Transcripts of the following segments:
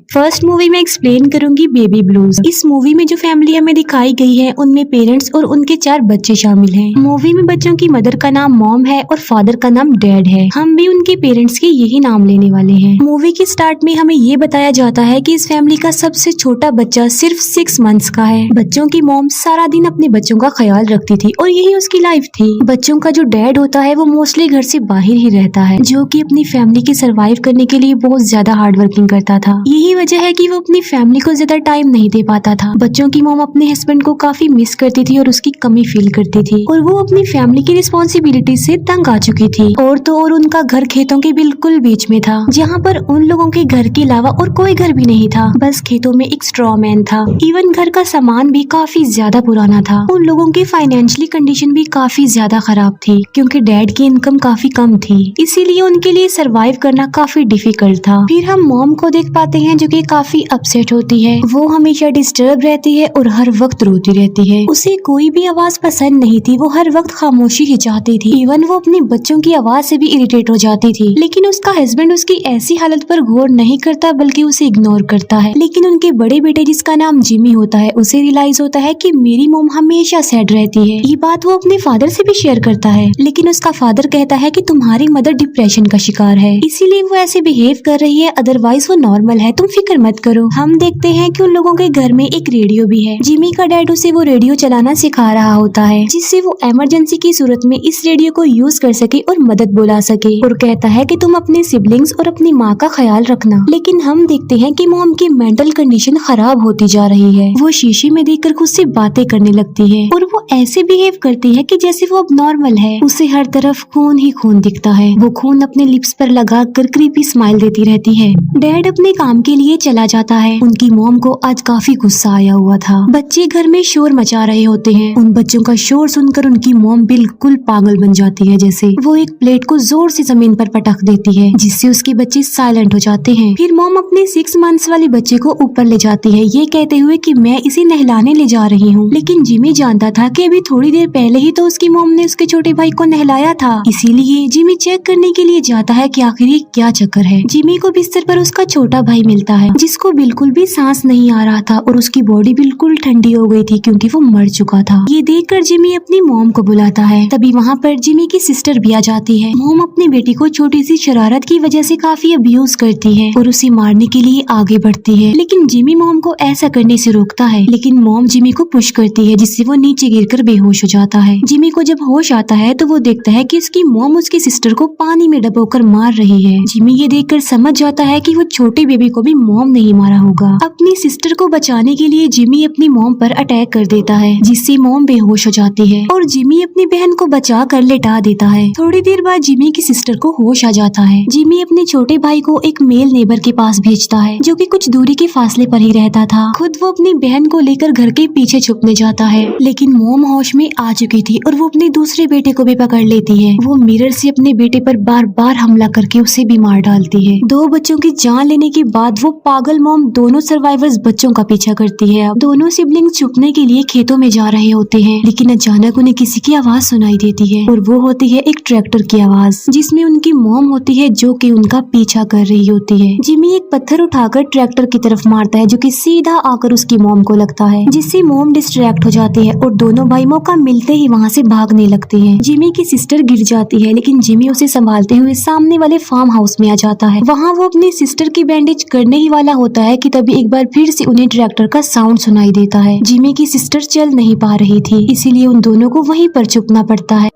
First movie में explain करूंगी baby blues. इस मूवी में जो फैमिली हमें दिखाई गई है उनमें पेरेंट्स और उनके 4 बच्चे शामिल हैं। मूवी में बच्चों की मदर का नाम मॉम है और फादर का नाम डैड है। हम भी उनके पेरेंट्स के यही नाम लेने वाले हैं। मूवी के स्टार्ट में हमें ये बताया जाता है कि इस फैमिली का सबसे छोटा बच्चा सिर्फ 6 मंथ्स का है। बच्चों की मॉम सारा दिन अपने बच्चों का ख्याल रखती थी और यही उसकी लाइफ थी। बच्चों का जो डैड होता है वो मोस्टली घर से बाहर ही रहता है, जो कि अपनी फैमिली के सर्वाइव करने के लिए बहुत ज्यादा हार्ड वर्किंग करता था। यही वजह है कि वो अपनी फैमिली को ज्यादा टाइम नहीं दे पाता था। बच्चों की मॉम अपने हस्बैंड को काफी मिस करती थी और उसकी कमी फील करती थी और वो अपनी फैमिली की रिस्पॉन्सिबिलिटी से तंग आ चुकी थी। और तो और उनका घर खेतों के बिल्कुल बीच में था, जहाँ पर उन लोगों के घर के अलावा और कोई घर भी नहीं था। बस खेतों में एक स्ट्रॉ मैन था। इवन घर का सामान भी काफी ज्यादा पुराना था। उन लोगों की फाइनेंशियली कंडीशन भी काफी ज्यादा खराब थी, क्योंकि डैड की इनकम काफी कम थी, इसीलिए उनके लिए सरवाइव करना काफी डिफिकल्ट था। फिर हम मॉम को देख पाते हैं जो कि काफी अपसेट होती है। वो हमेशा डिस्टर्ब रहती है और हर वक्त रोती रहती है। उसे कोई भी आवाज पसंद नहीं थी, वो हर वक्त खामोशी ही चाहती थी। इवन वो अपने बच्चों की आवाज से भी इरिटेट हो जाती थी। लेकिन उसका हस्बैंड उसकी ऐसी हालत पर गौर नहीं करता, बल्कि उसे इग्नोर करता है। लेकिन उनके बड़े बेटे जिसका नाम जिमी होता है, उसे रियलाइज होता है कि मेरी मॉम हमेशा सैड रहती है। ये बात वो अपने फादर से भी शेयर करता है, लेकिन उसका फादर कहता है कि तुम्हारी मदर डिप्रेशन का शिकार है, इसीलिए वो ऐसे बिहेव कर रही है, अदरवाइज वो नॉर्मल है, तुम फिक्र मत करो। हम देखते हैं कि उन लोगों के घर में एक रेडियो भी है। जिमी का डैड उसे वो रेडियो चलाना सिखा रहा होता है, जिससे वो इमरजेंसी की सूरत में इस रेडियो को यूज कर सके और मदद बुला सके। और कहता है कि तुम अपने सिबलिंग्स और अपनी माँ का ख्याल रखना। लेकिन हम देखते हैं कि मॉम की मेंटल कंडीशन खराब होती जा रही है। वो शीशे में देखकर खुद से बातें करने लगती है और वो ऐसे बिहेव करती है कि जैसे वो अब नॉर्मल है। उसे हर तरफ खून ही खून दिखता है। वो खून अपने लिप्स पर लगाकर क्रीपी स्माइल देती रहती है। डैड अपने काम के लिए चला जाता है। उनकी मॉम को आज काफी गुस्सा आया हुआ था। बच्चे घर में शोर मचा रहे होते हैं। उन बच्चों का शोर सुनकर उनकी मॉम बिल्कुल पागल बन जाती है। जैसे वो एक प्लेट को जोर से जमीन पर पटक देती है, जिससे उसके बच्चे साइलेंट हो जाते हैं। फिर मॉम अपने 6 मंथ्स वाले बच्चे को ऊपर ले जाती है, ये कहते हुए कि मैं इसे नहलाने ले जा रही हूँ। लेकिन जिमी जानता था कि अभी थोड़ी देर पहले ही तो उसकी मॉम ने उसके छोटे भाई को नहलाया था। इसीलिए जिमी चेक करने के लिए जाता है कि आखिर ये क्या चक्कर है। जिमी को बिस्तर पर उसका छोटा भाई मिलता है, जिसको बिल्कुल भी सांस नहीं आ रहा था और उसकी बॉडी बिल्कुल ठंडी हो गई थी, क्योंकि वो मर चुका था। ये देखकर जिमी अपनी मॉम को बुलाता है। तभी वहाँ पर जिमी की सिस्टर भी आ जाती है। मॉम अपनी बेटी को छोटी सी शरारत की वजह से काफी अब्यूज करती है और उसे मारने के लिए आगे बढ़ती है, लेकिन जिमी मॉम को ऐसा करने से रोकता है। लेकिन मॉम जिमी को पुश करती है, जिससे वो नीचे गिरकर बेहोश हो जाता है। जिमी को जब होश आता है तो वो देखता है कि उसकी मॉम उसकी सिस्टर को पानी में डुबोकर मार रही है। जिमी ये देखकर समझ जाता है कि वो छोटे बेबी को भी मॉम नहीं मारा होगा। अपनी सिस्टर को बचाने के लिए जिमी अपनी मॉम पर अटैक कर देता है, जिससे मॉम बेहोश हो जाती है और जिमी अपनी बहन को बचा कर लेटा देता है। थोड़ी देर बाद जिमी की सिस्टर को होश आ जाता है। जिमी अपने छोटे भाई को एक मेल नेबर के पास भेजता है, जो कि कुछ दूरी के फासले पर ही रहता था। खुद वो अपनी बहन को लेकर घर के पीछे छुपने जाता है, लेकिन मॉम होश में आ चुकी थी और वो अपने दूसरे बेटे को भी पकड़ लेती है। वो मिरर से अपने बेटे पर बार बार हमला करके उसे भी मार डालती है। 2 बच्चों की जान लेने के बाद वो पागल मॉम दोनों सर्वाइवर्स बच्चों का पीछा करती है। अब दोनों सिबलिंग्स छुपने के लिए खेतों में जा रहे होते हैं, लेकिन अचानक उन्हें किसी की आवाज सुनाई देती है और वो होती है एक ट्रैक्टर की आवाज, जिसमें उनकी मॉम होती है जो कि उनका पीछा कर रही होती है। जिमी एक पत्थर उठाकर ट्रैक्टर की तरफ मारता है, जो कि सीधा आकर उसकी मॉम को लगता है, जिससे मॉम डिस्ट्रैक्ट हो जाती है और दोनों भाई मौका मिलते ही वहाँ से भागने लगते हैं। जिमी की सिस्टर गिर जाती है, लेकिन जिमी उसे संभालते हुए सामने वाले फार्म हाउस में आ जाता है। वहाँ वो अपनी सिस्टर की बैंडेज करने ही वाला होता है कि तभी एक बार फिर से उन्हें ट्रैक्टर का साउंड सुनाई देता है। जिमी की सिस्टर चल नहीं पा रही थी, इसीलिए उन दोनों को वहीं पर छुपना पड़ता है।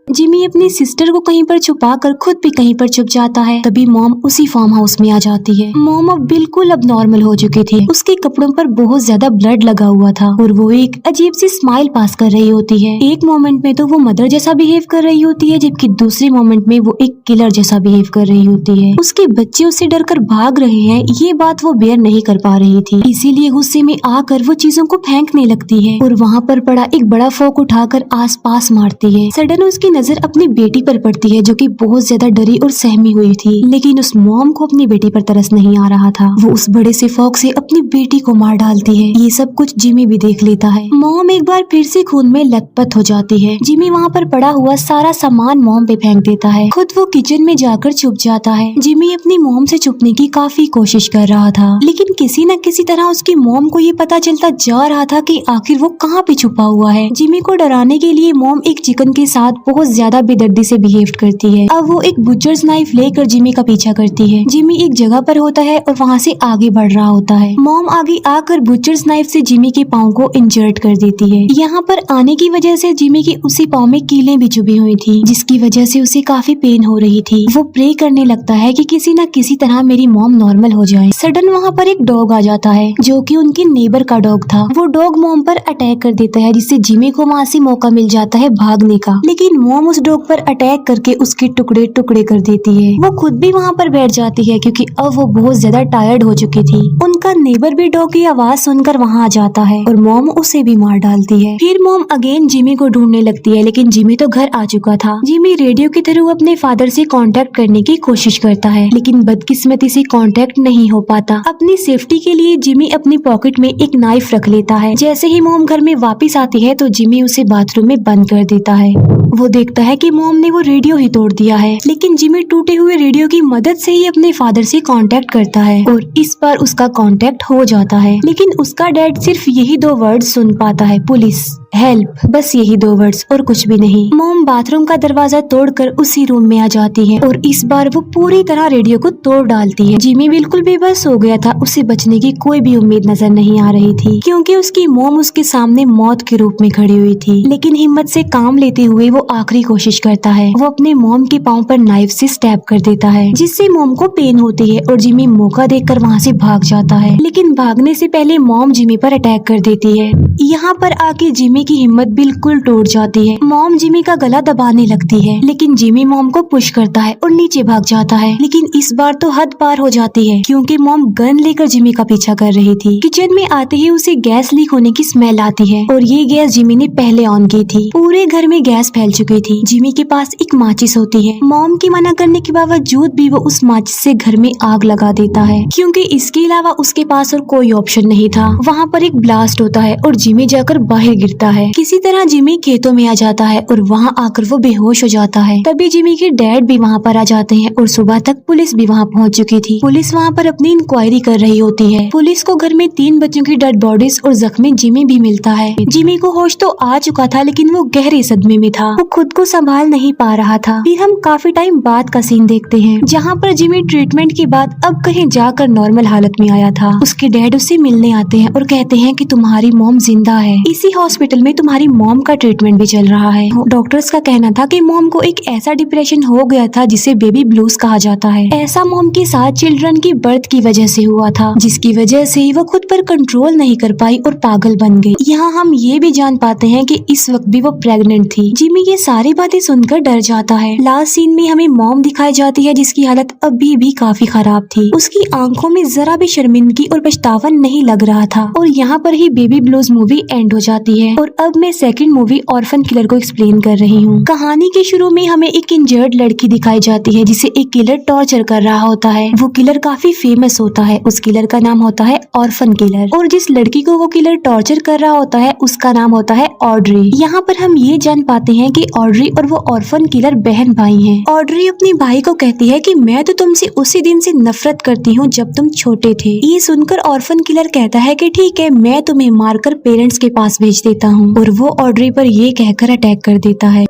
जिमी अपनी सिस्टर को कहीं पर छुपा कर खुद भी कहीं पर छुप जाता है। तभी मॉम उसी फार्म हाउस में आ जाती है। मॉम अब बिल्कुल अब नॉर्मल हो चुकी थी। उसके कपड़ों पर बहुत ज्यादा ब्लड लगा हुआ था और वो एक अजीब सी स्माइल पास कर रही होती है। एक मोमेंट में तो वो मदर जैसा बिहेव कर रही होती है, जबकि दूसरे मोमेंट में वो एक किलर जैसा बिहेव कर रही होती है। उसके बच्चे उससे डरकर भाग रहे हैं, ये बात वो बेयर नहीं कर पा रही थी, इसीलिए गुस्से में आकर वो चीजों को फेंकने लगती है और वहाँ पर पड़ा एक बड़ा फोक उठाकर आस पास मारती है। सडन उसकी नजर अपनी बेटी पर पड़ती है जो कि बहुत ज्यादा डरी और सहमी हुई थी, लेकिन उस मॉम को अपनी बेटी पर तरस नहीं आ रहा था। वो उस बड़े से फॉग से अपनी बेटी को मार डालती है। ये सब कुछ जिमी भी देख लेता है। मॉम एक बार फिर से खून में लथपथ हो जाती है। जिमी वहाँ पर पड़ा हुआ सारा सामान मॉम पे फेंक देता है। खुद वो किचन में जाकर छुप जाता है। जिमी अपनी मॉम से छुपने की काफी कोशिश कर रहा था, लेकिन किसी न किसी तरह उसकी मॉम को ये पता चलता जा रहा था कि आखिर वो कहाँ पे छुपा हुआ है। जिमी को डराने के लिए मॉम एक चिकन के साथ बहुत ज्यादा बेदर्दी से बिहेव करती है। अब वो एक बुचर्स नाइफ लेकर जिमी का पीछा करती है। जिमी एक जगह पर होता है और वहाँ से आगे बढ़ रहा होता है। मॉम आगे आकर बुचर्स नाइफ से जिमी के पाँव को इंजर्ड कर देती है। यहाँ पर आने की वजह से जिमी की उसी पाँव में कीलें भी चुभी हुई थी, जिसकी वजह से उसे काफी पेन हो रही थी। वो प्रे करने लगता है कि किसी न किसी तरह मेरी मॉम नॉर्मल हो जाए। सडन वहाँ पर एक डॉग आ जाता है जो कि उनकी नेबर का डॉग था। वो डॉग मॉम पर अटैक कर देता है, जिससे जिमी को वहाँ से मौका मिल जाता है भागने का, लेकिन मॉम उस डॉग पर अटैक करके उसके टुकड़े टुकड़े कर देती है। वो खुद भी वहाँ पर बैठ जाती है क्योंकि अब वो बहुत ज्यादा टायर्ड हो चुकी थी। उनका नेबर भी डॉग की आवाज सुनकर वहाँ आ जाता है और मॉम उसे भी मार डालती है। फिर मॉम अगेन जिमी को ढूंढने लगती है, लेकिन जिमी तो घर आ चुका था। जिमी रेडियो के थ्रू अपने फादर से कांटेक्ट करने की कोशिश करता है, लेकिन बदकिस्मती से कांटेक्ट नहीं हो पाता। अपनी सेफ्टी के लिए जिमी अपनी पॉकेट में एक नाइफ रख लेता है। जैसे ही मॉम घर में वापस आती है तो जिमी उसे बाथरूम में बंद कर देता है। वो देखता है कि मॉम ने वो रेडियो ही तोड़ दिया है, लेकिन जिमी टूटे हुए रेडियो की मदद से ही अपने फादर से कांटेक्ट करता है और इस बार उसका कांटेक्ट हो जाता है। लेकिन उसका डैड सिर्फ यही 2 वर्ड सुन पाता है, पुलिस, हेल्प, बस यही 2 वर्ड्स और कुछ भी नहीं। मॉम बाथरूम का दरवाजा तोड़कर उसी रूम में आ जाती है और इस बार वो पूरी तरह रेडियो को तोड़ डालती है। जिमी बिल्कुल बेबस हो गया था। उसे बचने की कोई भी उम्मीद नजर नहीं आ रही थी, क्योंकि उसकी मॉम उसके सामने मौत के रूप में खड़ी हुई थी। लेकिन हिम्मत से काम लेते हुए वो आखिरी कोशिश करता है। वो अपने मॉम के पाँव पर नाइफ से स्टैब कर देता है, जिससे मॉम को पेन होती है और जिमी मौका देखकर वहाँ से भाग जाता है। लेकिन भागने से पहले मॉम जिमी पर अटैक कर देती है। यहाँ पर आके जिमी की हिम्मत बिल्कुल टूट जाती है। मॉम जिमी का गला दबाने लगती है, लेकिन जिमी मॉम को पुश करता है और नीचे भाग जाता है। लेकिन इस बार तो हद पार हो जाती है, क्योंकि मॉम गन लेकर जिमी का पीछा कर रही थी। किचन में आते ही उसे गैस लीक होने की स्मेल आती है और ये गैस जिमी ने पहले ऑन की थी। पूरे घर में गैस फैल चुकी थी। जिमी के पास एक माचिस होती है। मॉम की मना करने के बावजूद भी वो उस माचिस से घर में आग लगा देता है, क्योंकि इसके अलावा उसके पास और कोई ऑप्शन नहीं था। वहाँ पर एक ब्लास्ट होता है और जिमी जाकर बाहर गिरता है। किसी तरह जिमी खेतों में आ जाता है और वहाँ आकर वो बेहोश हो जाता है। तभी जिमी के डैड भी वहाँ पर आ जाते हैं और सुबह तक पुलिस भी वहाँ पहुँच चुकी थी। पुलिस वहाँ पर अपनी इंक्वायरी कर रही होती है। पुलिस को घर में 3 बच्चों की डेड बॉडीज और जख्मी जिमी भी मिलता है। जिमी को होश तो आ चुका था, लेकिन वो गहरे सदमे में था। वो खुद को संभाल नहीं पा रहा था। फिर हम काफी टाइम बाद का सीन देखते हैं, जहाँ पर जिमी ट्रीटमेंट के बाद अब कहीं जाकर नॉर्मल हालत में आया था। उसके डैड उससे मिलने आते हैं और कहते हैं कि तुम्हारी मॉम जिंदा है। इसी हॉस्पिटल में तुम्हारी मॉम का ट्रीटमेंट भी चल रहा है। डॉक्टर्स का कहना था कि मॉम को एक ऐसा डिप्रेशन हो गया था जिसे बेबी ब्लूज कहा जाता है। ऐसा मॉम के साथ चिल्ड्रन की बर्थ की वजह से हुआ था, जिसकी वजह से वो खुद पर कंट्रोल नहीं कर पाई और पागल बन गई। यहाँ हम ये भी जान पाते हैं कि इस वक्त भी वो प्रेग्नेंट थी। जिमी ये सारी बातें सुनकर डर जाता है। लास्ट सीन में हमें मॉम दिखाई जाती है, जिसकी हालत अभी भी काफी खराब थी। उसकी आंखों में जरा भी शर्मिंदगी और पछतावा नहीं लग रहा था। और यहाँ पर ही बेबी ब्लूज मूवी एंड हो जाती है। और अब मैं सेकंड मूवी ऑर्फन किलर को एक्सप्लेन कर रही हूँ। कहानी के शुरू में हमें एक इंजर्ड लड़की दिखाई जाती है, जिसे एक किलर टॉर्चर कर रहा होता है। वो किलर काफी फेमस होता है। उस किलर का नाम होता है ऑर्फन किलर, और जिस लड़की को वो किलर टॉर्चर कर रहा होता है उसका नाम होता है ऑड्री। यहाँ पर हम ये जान पाते हैं कि ऑड्री और वो ऑर्फन किलर बहन भाई हैं। ऑड्री अपने भाई को कहती है कि मैं तो तुमसे उसी दिन से नफरत करती हूँ जब तुम छोटे थे। ये सुनकर ऑर्फन किलर कहता है कि ठीक है, मैं तुम्हें मारकर पेरेंट्स के पास भेज देता हूँ, और वो ऑड्री पर ये कहकर अटैक कर देता है।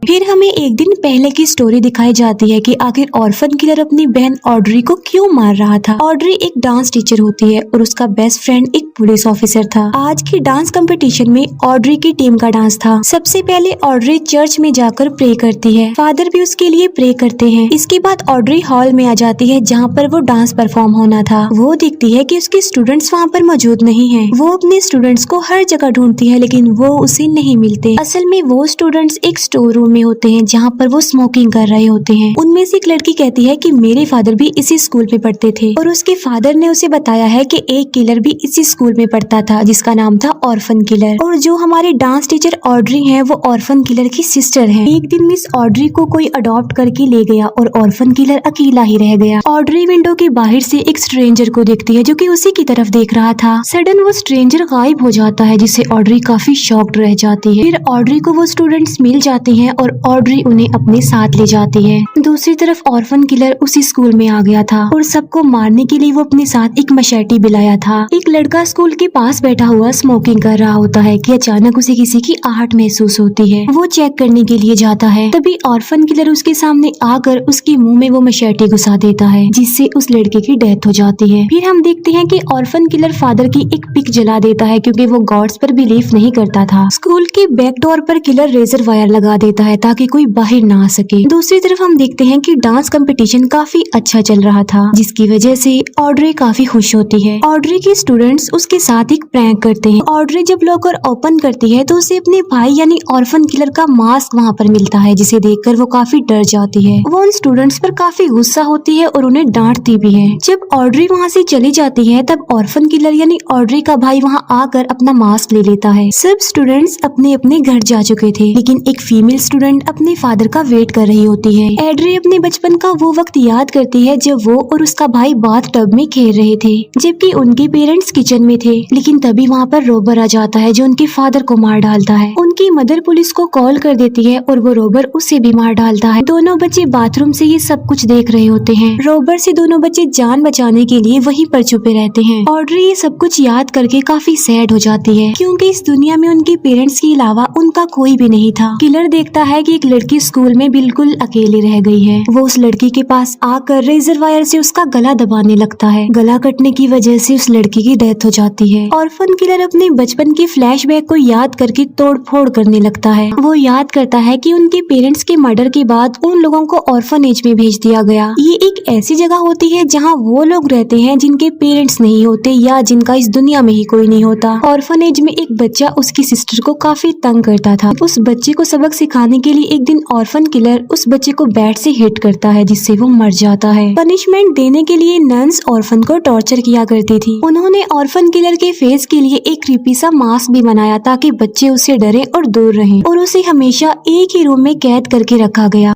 फिर हमें एक दिन पहले की स्टोरी दिखाई जाती है कि आखिर ऑर्फन किलर अपनी बहन ऑड्री को क्यों मार रहा था। ऑड्री एक डांस टीचर होती है और उसका बेस्ट फ्रेंड एक पुलिस ऑफिसर था। आज की डांस कंपटीशन में ऑड्री की टीम का डांस था। सबसे पहले ऑड्री चर्च में जाकर प्रे करती है। फादर भी उसके लिए प्रे करते हैं। इसके बाद ऑड्री हॉल में आ जाती है, जहाँ पर वो डांस परफॉर्म होना था। वो देखती है कि उसके स्टूडेंट्स वहाँ पर मौजूद नहीं है। वो अपने स्टूडेंट्स को हर जगह ढूंढती है, लेकिन वो उसे नहीं मिलते। असल में वो स्टूडेंट्स एक स्टोर रूम में होते हैं, जहाँ पर वो स्मोकिंग कर रहे होते हैं। उनमें से एक लड़की कहती है कि मेरे फादर भी इसी स्कूल में पढ़ते थे और उसके फादर ने उसे बताया है के एक किलर भी इसी स्कूल में पढ़ता था जिसका नाम था ऑर्फन किलर। और जो हमारे डांस टीचर ऑड्री हैं वो ऑर्फन किलर की सिस्टर हैं। एक दिन मिस ऑड्री को कोई अडॉप्ट करके ले गया और ऑर्फन किलर अकेला ही रह गया। ऑड्री विंडो के बाहर से एक स्ट्रेंजर को देखती है जो कि उसी की तरफ देख रहा था। सडन वो स्ट्रेंजर गायब हो जाता है जिससे ऑड्री काफी शॉक्ड रह जाती है। फिर ऑड्री को वो स्टूडेंट्स मिल जाते हैं और ऑड्री उन्हें अपने साथ ले जाती है। दूसरी तरफ ऑर्फन किलर उसी स्कूल में आ गया था और सबको मारने के लिए वो अपने साथ एक मशेटी भी लाया था। एक लड़का स्कूल के पास बैठा हुआ स्मोकिंग कर रहा होता है कि अचानक उसे किसी की आहट महसूस होती है। वो चेक करने के लिए जाता है, तभी ऑर्फन किलर उसके सामने आकर उसके मुंह में वो मशेटी घुसा देता है जिससे उस लड़के की डेथ हो जाती है। फिर हम देखते हैं कि ऑर्फन किलर फादर की एक पिक जला देता है क्योंकि वो गॉड्स पर बिलीव नहीं करता था। स्कूल के बैक डोर पर किलर रेजर वायर लगा देता है ताकि कोई बाहर ना आ सके। दूसरी तरफ हम देखते हैं कि डांस कंपटीशन काफी अच्छा चल रहा था जिसकी वजह से ऑड्री काफी खुश होती है। ऑड्री के स्टूडेंट्स उसके साथ एक प्रैंक करते हैं। ऑड्री जब लॉकर ओपन करती है तो उसे अपने भाई यानी ऑर्फन किलर का मास्क वहाँ पर मिलता है जिसे देखकर वो काफी डर जाती है। वो उन स्टूडेंट्स पर काफी गुस्सा होती है और उन्हें डांटती भी है। जब ऑड्री वहाँ से चली जाती है तब ऑर्फन किलर यानी ऑड्री का भाई वहाँ आकर अपना मास्क ले लेता है। सब स्टूडेंट्स अपने अपने घर जा चुके थे लेकिन एक फीमेल स्टूडेंट अपने फादर का वेट कर रही होती है। एड्री अपने बचपन का वो वक्त याद करती है जब वो और उसका भाई बाथ टब में खेल रहे थे जबकि उनके पेरेंट्स किचन में थे। लेकिन तभी वहाँ पर रोबर आ जाता है जो उनके फादर को मार डालता है। उनकी मदर पुलिस को कॉल कर देती है और वो रोबर उसे भी मार डालता है। दोनों बच्चे बाथरूम से ये सब कुछ देख रहे होते हैं। रोबर से दोनों बच्चे जान बचाने के लिए वहीं पर छुपे रहते हैं। ऑड्री ये सब कुछ याद करके काफी सैड हो जाती है क्योंकि इस दुनिया में उनके पेरेंट्स के अलावा उनका कोई भी नहीं था। किलर देखता है कि एक लड़की स्कूल में बिल्कुल अकेली रह गई है। वो उस लड़की के पास आकर रेजर वायर से उसका गला दबाने लगता है। गला कटने की वजह से उस लड़की की डेथ हो जाती है। ऑर्फन किलर अपने बचपन के फ्लैशबैक को याद करके तोड़फोड़ करने लगता है। वो याद करता है कि उनके पेरेंट्स के मर्डर के बाद उन लोगों को ऑर्फनेज में भेज दिया गया। ये एक ऐसी जगह होती है जहाँ वो लोग रहते हैं जिनके पेरेंट्स नहीं होते या जिनका इस दुनिया में ही कोई नहीं होता। ऑर्फनेज में एक बच्चा उसकी सिस्टर को काफी तंग करता था। उस बच्चे को सबक सिखाने के लिए एक दिन ऑर्फन किलर उस बच्चे को बैट से हिट करता है जिससे वो मर जाता है। पनिशमेंट देने के लिए नन्स ऑर्फन को टॉर्चर किया करती थी। उन्होंने ऑर्फन किलर के फेस के लिए एक क्रीपी सा मास्क भी बनाया ताकि बच्चे उससे डरे और दूर रहें और उसे हमेशा एक ही रूम में कैद करके रखा गया।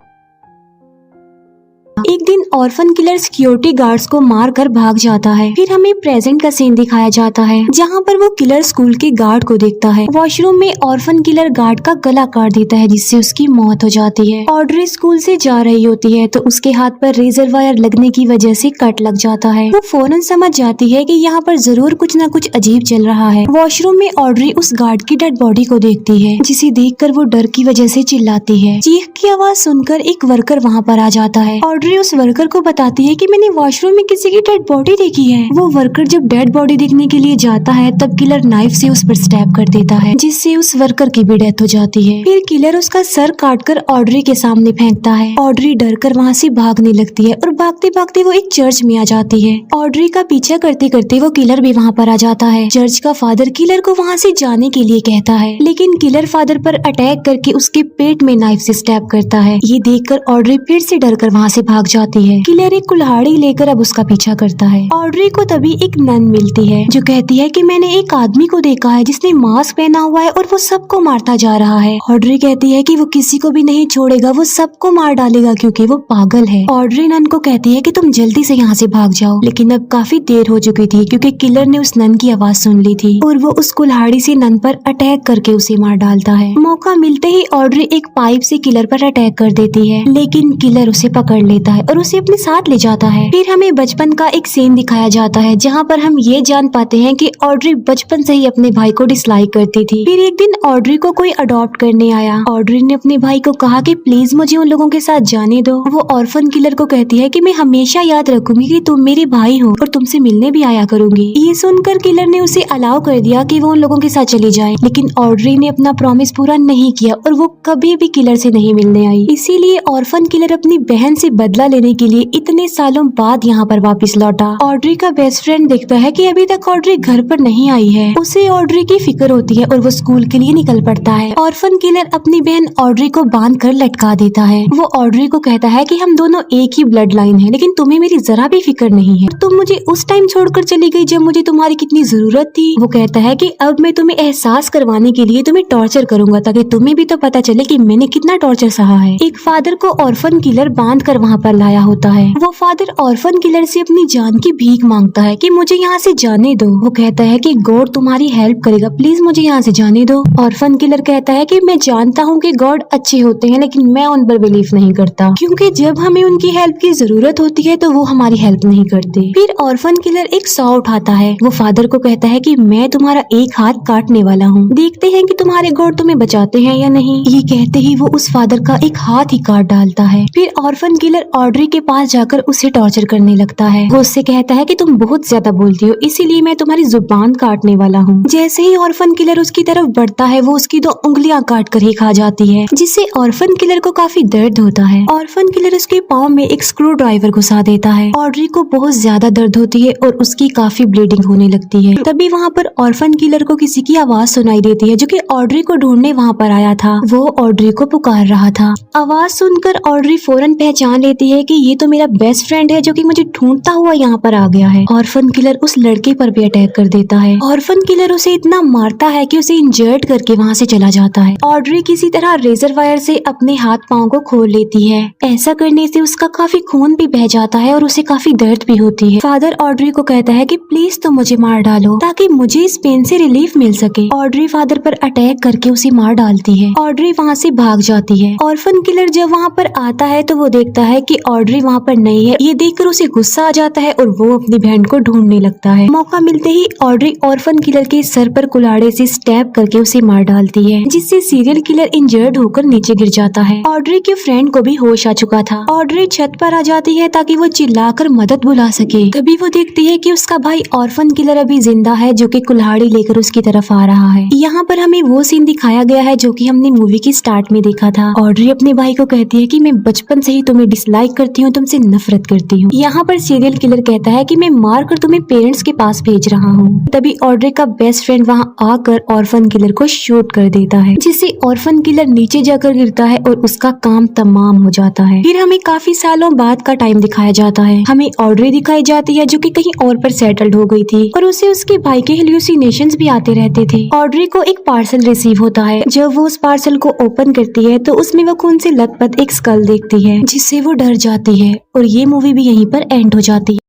एक दिन ऑर्फन किलर सिक्योरिटी गार्ड्स को मार कर भाग जाता है। फिर हमें प्रेजेंट का सीन दिखाया जाता है जहाँ पर वो किलर स्कूल के गार्ड को देखता है। वॉशरूम में ऑर्फन किलर गार्ड का गला काट देता है जिससे उसकी मौत हो जाती है। ऑड्री स्कूल से जा रही होती है तो उसके हाथ पर रेजर वायर लगने की वजह से कट लग जाता है। वो फौरन समझ जाती है कि यहाँ पर जरूर कुछ न कुछ अजीब चल रहा है। वॉशरूम में ऑड्री उस गार्ड की डेड बॉडी को देखती है जिसे देखकर वो डर की वजह से चिल्लाती है। चीख की आवाज सुनकर एक वर्कर वहाँ पर आ जाता है। ऑड्री उस वर्कर को बताती है कि मैंने वॉशरूम में किसी की डेड बॉडी देखी है। वो वर्कर जब डेड बॉडी देखने के लिए जाता है तब किलर नाइफ से उस पर स्टैब कर देता है जिससे उस वर्कर की भी डेथ हो जाती है। फिर किलर उसका सर काटकर ऑड्री के सामने फेंकता है। ऑड्री डर कर वहाँ से भागने लगती है और भागते भागते वो एक चर्च में आ जाती है। ऑड्री का पीछा करते करते वो किलर भी वहाँ पर आ जाता है। चर्च का फादर किलर को वहाँ से जाने के लिए कहता है लेकिन किलर फादर पर अटैक करके उसके पेट में नाइफ से स्टैब करता है। ये देखकर ऑड्री फिर से डर कर वहाँ से भाग जाती है। किलर एक कुल्हाड़ी लेकर अब उसका पीछा करता है। ऑड्री को तभी एक नन मिलती है जो कहती है कि मैंने एक आदमी को देखा है जिसने मास्क पहना हुआ है और वो सबको मारता जा रहा है। ऑड्री कहती है कि वो किसी को भी नहीं छोड़ेगा, वो सबको मार डालेगा क्योंकि वो पागल है। ऑड्री नन को कहती है कि तुम जल्दी से यहाँ से भाग जाओ लेकिन अब काफी देर हो चुकी थी क्योंकि किलर ने उस नन की आवाज सुन ली थी और वो उस कुल्हाड़ी से नन पर अटैक करके उसे मार डालता है। मौका मिलते ही ऑड्री एक पाइप से किलर पर अटैक कर देती है लेकिन किलर उसे पकड़ लेता है और उसे अपने साथ ले जाता है। फिर हमें बचपन का एक सीन दिखाया जाता है जहाँ पर हम ये जान पाते हैं कि ऑड्री बचपन से ही अपने भाई को डिसलाइक करती थी। फिर एक दिन ऑड्री को कोई अडॉप्ट करने आया। ऑड्री ने अपने भाई को कहा कि प्लीज मुझे उन लोगों के साथ जाने दो। वो ऑर्फन किलर को कहती है कि मैं हमेशा याद रखूंगी कि तुम मेरे भाई हो और तुमसे मिलने भी आया करूंगी। ये सुनकर किलर ने उसे अलाउ कर दिया कि वो उन लोगों के साथ चली जाए लेकिन ऑड्री ने अपना प्रॉमिस पूरा नहीं किया और वो कभी भी किलर से नहीं मिलने आई। इसीलिए ऑर्फन किलर अपनी बहन से बदला बदला लेने के लिए इतने सालों बाद यहाँ पर वापस लौटा। ऑड्री का बेस्ट फ्रेंड देखता है कि अभी तक ऑड्री घर पर नहीं आई है। उसे ऑड्री की फिक्र होती है और वो स्कूल के लिए निकल पड़ता है। ऑर्फन किलर अपनी बहन ऑड्री को बांध कर लटका देता है। वो ऑड्री को कहता है कि हम दोनों एक ही ब्लड लाइन है, लेकिन तुम्हें मेरी जरा भी फिक्र नहीं है। तुम मुझे उस टाइम छोड़कर चली गई जब मुझे तुम्हारी कितनी जरूरत थी। वो कहता है कि अब मैं तुम्हें एहसास करवाने के लिए तुम्हें टॉर्चर करूंगा, ताकि तुम्हें भी तो पता चले कि मैंने कितना टॉर्चर सहा है। एक फादर को ऑर्फन किलर बांध कर वहाँ पर लाया होता है। वो फादर ऑर्फन किलर से अपनी जान की भीख मांगता है कि मुझे यहाँ से जाने दो। वो कहता है कि गॉड तुम्हारी हेल्प करेगा, प्लीज मुझे यहाँ से जाने दो। ऑर्फन किलर कहता है कि मैं जानता हूँ कि गॉड अच्छे होते हैं, लेकिन मैं उन पर बिलीव नहीं करता, क्योंकि जब हमें उनकी हेल्प की जरूरत होती है तो वो हमारी हेल्प नहीं करते। फिर ऑर्फन किलर एक सॉ उठाता है। वो फादर को कहता है कि मैं तुम्हारा एक हाथ काटने वाला हूँ, देखते हैं कि तुम्हारे गॉड तुम्हें बचाते हैं या नहीं। ये कहते ही वो उस फादर का एक हाथ ही काट डालता है। फिर ऑर्फन किलर ऑड्री के पास जाकर उसे टॉर्चर करने लगता है। वो उससे कहता है कि तुम बहुत ज्यादा बोलती हो, इसीलिए मैं तुम्हारी जुबान काटने वाला हूँ। जैसे ही ऑर्फन किलर उसकी तरफ बढ़ता है, वो उसकी 2 उंगलियां काट कर ही खा जाती है, जिससे ऑर्फन किलर को काफी दर्द होता है। ऑर्फन किलर उसके पाँव में एक स्क्रू ड्राइवर घुसा देता है। ऑड्री को बहुत ज्यादा दर्द होती है और उसकी काफी ब्लीडिंग होने लगती है। तभी वहाँ पर ऑर्फन किलर को किसी की आवाज सुनाई देती है, जो कि ऑड्री को ढूंढने वहाँ पर आया था। वो ऑड्री को पुकार रहा था। आवाज सुनकर ऑड्री फौरन पहचान लेती है कि ये तो मेरा बेस्ट फ्रेंड है, जो कि मुझे ढूंढता हुआ यहाँ पर आ गया है। ऑर्फन किलर उस लड़के पर भी अटैक कर देता है। ऑर्फन किलर उसे इतना मारता है कि उसे इंजर्ड करके वहाँ से चला जाता है। ऑड्री किसी तरह रेजर वायर से अपने हाथ पाँव को खोल लेती है। ऐसा करने से उसका काफी खून भी बह जाता है और उसे काफी दर्द भी होती है। फादर ऑड्री को कहता है कि प्लीज तुम मुझे मार डालो, ताकि मुझे इस पेन से रिलीफ मिल सके। ऑड्री फादर पर अटैक करके उसे मार डालती है। ऑड्री वहाँ से भाग जाती है। ऑर्फन किलर जब वहाँ पर आता है तो वो देखता है कि ऑड्री वहाँ पर नहीं है। ये देखकर उसे गुस्सा आ जाता है और वो अपनी बहन को ढूंढने लगता है। मौका मिलते ही ऑड्री ऑर्फन किलर के सर पर कुल्हाड़े से स्टैब करके उसे मार डालती है, जिससे सीरियल किलर इंजर्ड होकर नीचे गिर जाता है। ऑड्री के फ्रेंड को भी होश आ चुका था। ऑड्री छत पर आ जाती है ताकि वो चिल्लाकर मदद बुला सके। तभी वो देखती है कि उसका भाई ऑर्फन किलर अभी जिंदा है, जो कि कुल्हाड़ी लेकर उसकी तरफ आ रहा है। यहाँ पर हमें वो सीन दिखाया गया है जो कि हमने मूवी की स्टार्ट में देखा था। ऑड्री अपने भाई को कहती है कि मैं बचपन से ही तुम्हें डिसलाइक करती हूँ, तुमसे नफरत करती हूँ। यहाँ पर सीरियल किलर कहता है कि मैं मार कर तुम्हें पेरेंट्स के पास भेज रहा हूँ। तभी ऑड्री का बेस्ट फ्रेंड वहाँ आकर ऑर्फन किलर को शूट कर देता है, जिससे ऑर्फन किलर नीचे जाकर गिरता है और उसका काम तमाम हो जाता है। फिर हमें काफी सालों बाद का टाइम दिखाया जाता है। हमें ऑड्री दिखाई जाती है, जो कि कहीं और पर सेटल्ड हो गई थी और उसे उसके भाई के हेल्यूसिनेशंस भी आते रहते थे। ऑड्री को एक पार्सल रिसीव होता है। जब वो उस पार्सल को ओपन करती है तो उसमें वो खून से लथपथ एक स्कल देखती है, जिससे वो डर जाती है और ये मूवी भी यहीं पर एंड हो जाती है।